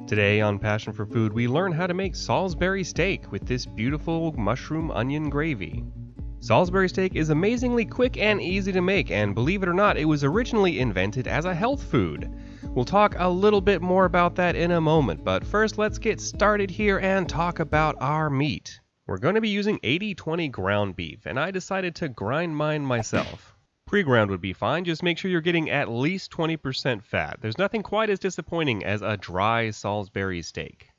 Today on Passion for Food, we learn how to make Salisbury steak with this beautiful mushroom onion gravy. Salisbury steak is amazingly quick and easy to make, and believe it or not, it was originally invented as a health food. We'll talk a little bit more about that in a moment, but first let's get started here and talk about our meat. We're going to be using 80-20 ground beef, and I decided to grind mine myself. Pre-ground would be fine, just make sure you're getting at least 20% fat. There's nothing quite as disappointing as a dry Salisbury steak.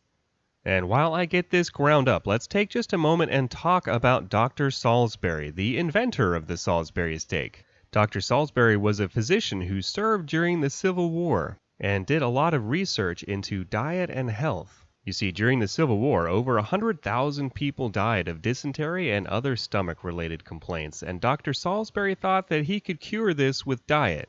And while I get this ground up, let's take just a moment and talk about Dr. Salisbury, the inventor of the Salisbury steak. Dr. Salisbury was a physician who served during the Civil War and did a lot of research into diet and health. You see, during the Civil War, over 100,000 people died of dysentery and other stomach-related complaints, and Dr. Salisbury thought that he could cure this with diet.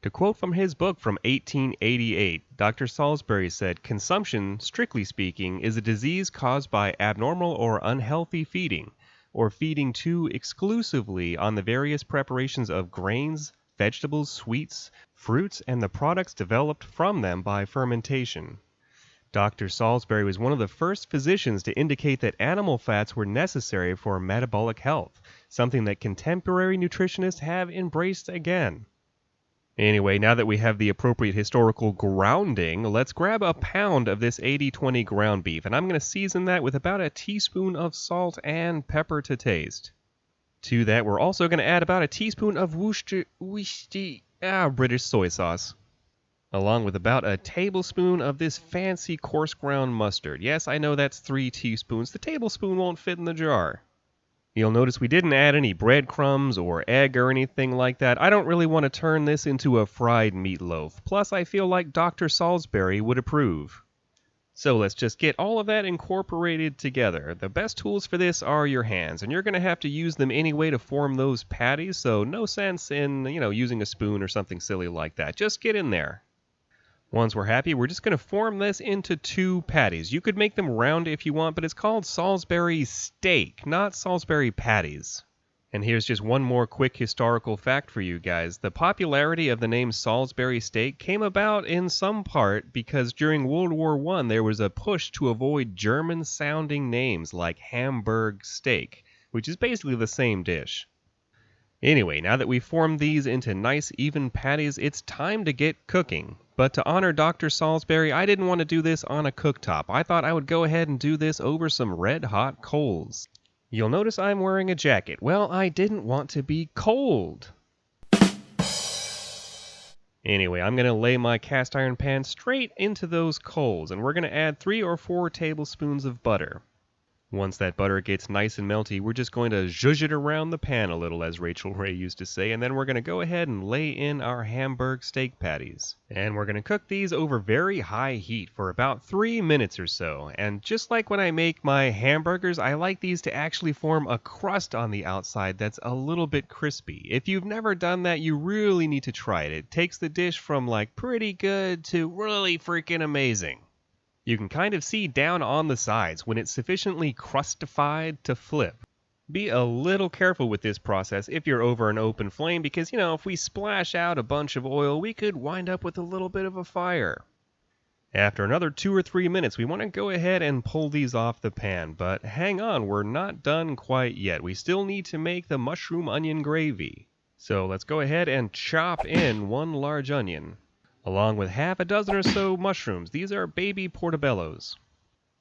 To quote from his book from 1888, Dr. Salisbury said, "Consumption, strictly speaking, is a disease caused by abnormal or unhealthy feeding, or feeding too exclusively on the various preparations of grains, vegetables, sweets, fruits, and the products developed from them by fermentation." Dr. Salisbury was one of the first physicians to indicate that animal fats were necessary for metabolic health, something that contemporary nutritionists have embraced again. Anyway, now that we have the appropriate historical grounding, let's grab a pound of this 80-20 ground beef, and I'm going to season that with about a teaspoon of salt and pepper to taste. To that, we're also going to add about a teaspoon of British soy sauce, along with about a tablespoon of this fancy coarse ground mustard. Yes, I know that's 3 teaspoons. The tablespoon won't fit in the jar. You'll notice we didn't add any breadcrumbs or egg or anything like that. I don't really want to turn this into a fried meatloaf. Plus, I feel like Dr. Salisbury would approve. So let's just get all of that incorporated together. The best tools for this are your hands, and you're going to have to use them anyway to form those patties, so no sense in, using a spoon or something silly like that. Just get in there. Once we're happy, we're just going to form this into 2 patties. You could make them round if you want, but it's called Salisbury Steak, not Salisbury patties. And here's just one more quick historical fact for you guys. The popularity of the name Salisbury Steak came about in some part because during World War I there was a push to avoid German-sounding names like Hamburg steak, which is basically the same dish. Anyway, now that we've formed these into nice even patties, it's time to get cooking. But to honor Dr. Salisbury, I didn't want to do this on a cooktop. I thought I would go ahead and do this over some red-hot coals. You'll notice I'm wearing a jacket. Well, I didn't want to be cold. Anyway, I'm going to lay my cast iron pan straight into those coals, and we're going to add 3 or 4 tablespoons of butter. Once that butter gets nice and melty, we're just going to zhuzh it around the pan a little, as Rachel Ray used to say, and then we're going to go ahead and lay in our Hamburg steak patties. And we're going to cook these over very high heat for about 3 minutes or so. And just like when I make my hamburgers, I like these to actually form a crust on the outside that's a little bit crispy. If you've never done that, you really need to try it. It takes the dish from like pretty good to really freaking amazing. You can kind of see down on the sides when it's sufficiently crustified to flip. Be a little careful with this process if you're over an open flame because, if we splash out a bunch of oil, we could wind up with a little bit of a fire. After another 2 or 3 minutes, we want to go ahead and pull these off the pan, but hang on, we're not done quite yet. We still need to make the mushroom onion gravy. So let's go ahead and chop in 1 large onion, along with half a dozen or so mushrooms. These are baby portobellos.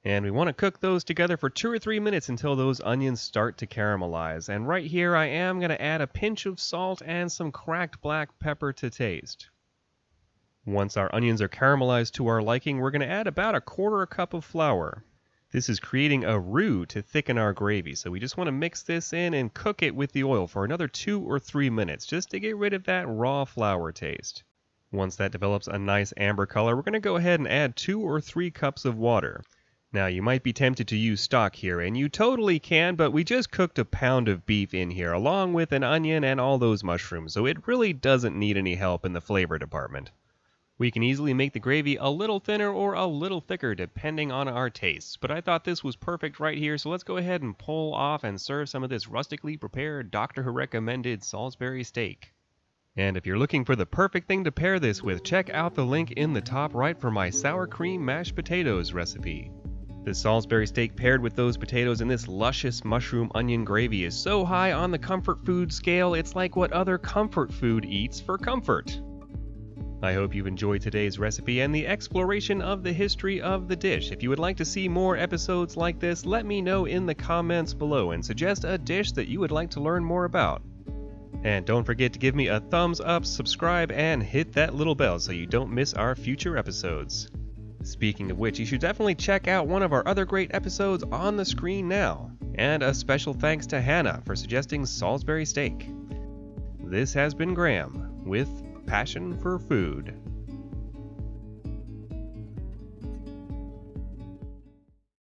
And we want to cook those together for 2 or 3 minutes until those onions start to caramelize. And right here I am going to add a pinch of salt and some cracked black pepper to taste. Once our onions are caramelized to our liking, we're going to add about a 1/4 cup of flour. This is creating a roux to thicken our gravy, so we just want to mix this in and cook it with the oil for another 2 or 3 minutes, just to get rid of that raw flour taste. Once that develops a nice amber color, we're going to go ahead and add 2 or 3 cups of water. Now, you might be tempted to use stock here, and you totally can, but we just cooked a pound of beef in here, along with an onion and all those mushrooms, so it really doesn't need any help in the flavor department. We can easily make the gravy a little thinner or a little thicker, depending on our tastes, but I thought this was perfect right here, so let's go ahead and pull off and serve some of this rustically prepared, doctor-recommended Salisbury steak. And if you're looking for the perfect thing to pair this with, check out the link in the top right for my sour cream mashed potatoes recipe. The Salisbury steak paired with those potatoes and this luscious mushroom onion gravy is so high on the comfort food scale, it's like what other comfort food eats for comfort. I hope you've enjoyed today's recipe and the exploration of the history of the dish. If you would like to see more episodes like this, let me know in the comments below and suggest a dish that you would like to learn more about. And don't forget to give me a thumbs up, subscribe, and hit that little bell so you don't miss our future episodes. Speaking of which, you should definitely check out one of our other great episodes on the screen now. And a special thanks to Hannah for suggesting Salisbury steak. This has been Graham with Passion for Food.